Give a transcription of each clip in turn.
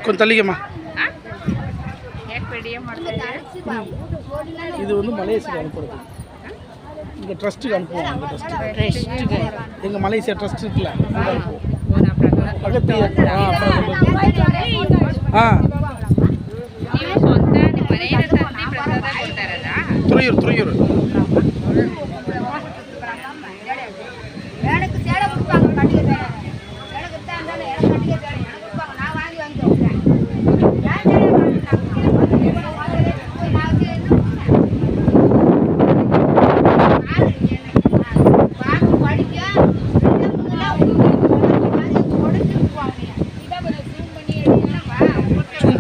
கொஞ்சம் தள்ளிக்கம்மா. இது வந்து மலேசியா அனுப்புறது. இங்கே ட்ரஸ்ட்டுக்கு அனுப்புவோம். எங்கள் மலேசியா ட்ரஸ்ட் இருக்குல்ல, பக்கத்து துறையூர்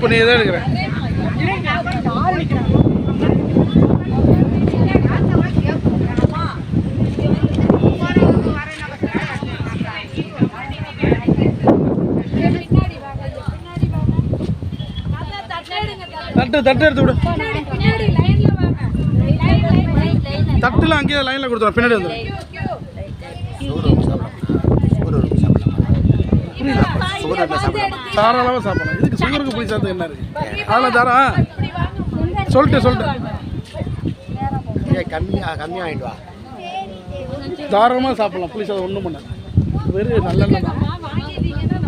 பண்ணியே தான் இருக்கிறேன். தட்டு எடுத்து விடு. தட்டுல அங்கேயே லைன்ல கொடுத்துறோம். பின்னாடி வந்து தாராளமாக சாப்பிடலாம். இதுக்கு சுகருக்கு போய் சேர்த்து என்ன இருக்கு? அதெல்லாம் தாரா சொல்லிட்டு கம்மியாகிட்டு வா. தாராளமாக சாப்பிடலாம். புளி சாதம் ஒன்றும் பண்ணாது. வெறும் நல்லெண்ணெய் தான்,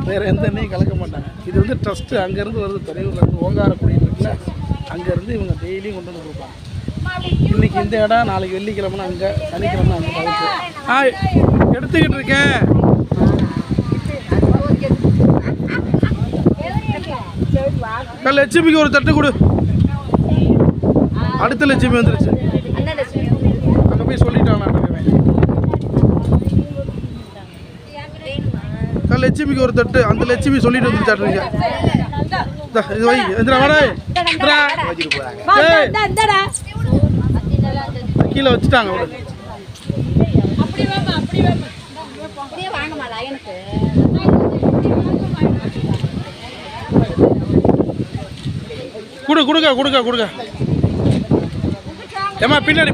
வேறு எந்த எண்ணெயும் கலக்க மாட்டாங்க. இது வந்து ட்ரஸ்ட்டு அங்கேருந்து வருது. பெரியவர்லேருந்து ஓங்காரக்குடி இருக்குல்ல, அங்கேருந்து இவங்க டெய்லியும் கொண்டு வந்து கொடுப்பாங்க. இன்றைக்கி இந்த இடம், நாளைக்கு வெள்ளிக்கிழமைனா அங்கே, சனிக்கிழமை அங்கே கலக்கு. எடுத்துக்கிட்டு இருக்கேன். லட்சுமிக்கு ஒரு தட்டு கொடு. அடுத்த லட்சுமி வந்துருச்சு. அங்கே போய் சொல்லிட்டான். லட்சுமிக்கு ஒரு தட்டு. அந்த லட்சுமி சொல்லிட்டு வந்துருச்சாட்டுங்க. இது வை. கீழே வச்சுட்டாங்க. கொடுக்க ஏமா பின்னாடி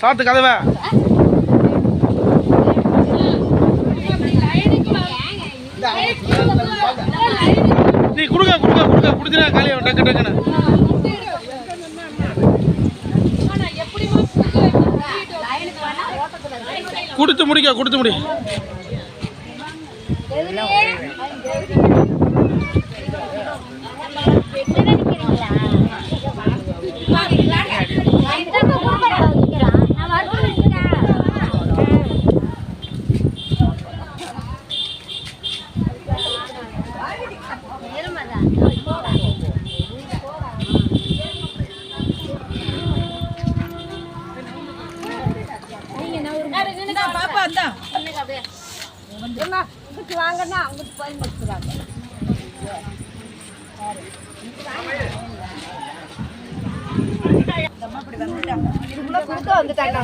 சாத்து கதவை. நீ குடுத்தினா காலியா டக்குன்னு கொடுத்து முடி. வாங்கன்னா அங்கிட்டு போய் முடிச்சுறாங்க. வந்துட்டாங்க.